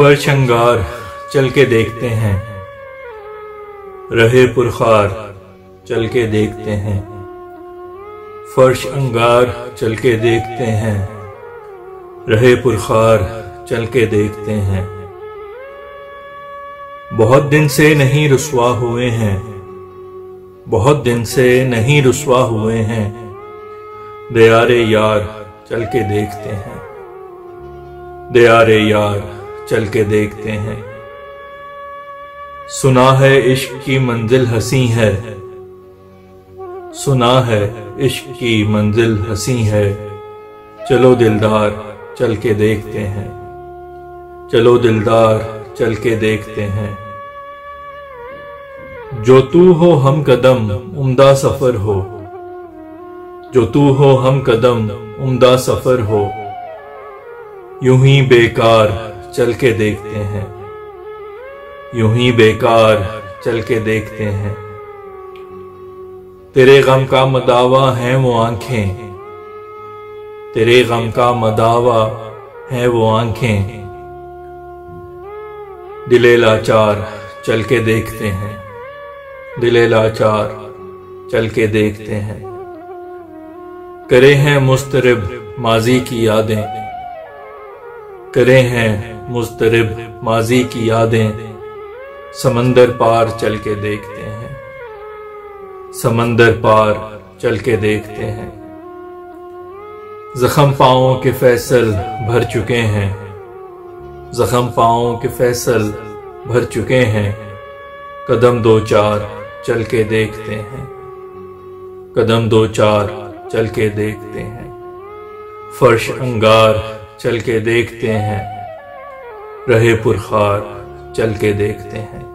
फर्श अंगार चल के देखते हैं, रहे पुरखार चल के देखते हैं। फर्श अंगार चल के देखते हैं, रहे पुरखार चल के देखते हैं। बहुत दिन से नहीं रुसवा हुए हैं, बहुत दिन से नहीं रुसवा हुए हैं। दयारे यार चल के देखते हैं, दयारे यार चल के देखते हैं। सुना है इश्क की मंजिल हंसी है, सुना है इश्क की मंजिल हंसी है। चलो दिलदार चल के देखते हैं, चलो दिलदार चल के देखते हैं। जो तू हो हम कदम उम्दा सफर हो, जो तू हो हम कदम उम्दा सफर हो। यूं ही बेकार चल के देखते हैं, यूं ही बेकार चल के देखते हैं। तेरे गम का मदावा है वो आंखें, तेरे गम का मदावा है वो आंखें। दिले लाचार चल के देखते हैं, दिले लाचार चल के देखते हैं। करे हैं मुस्तरिब माजी की यादें, करे हैं मुस्तरिब माजी की यादें। समंदर पार चल के देखते हैं, समंदर पार चल के देखते हैं। जख्म पांवों के फैसल भर चुके हैं, जख्म पांवों के फैसल भर चुके हैं। कदम दो चार चल के देखते हैं, कदम दो चार चल के देखते हैं। फर्श अंगार चल के देखते हैं, रहे पुरखार चल के देखते हैं।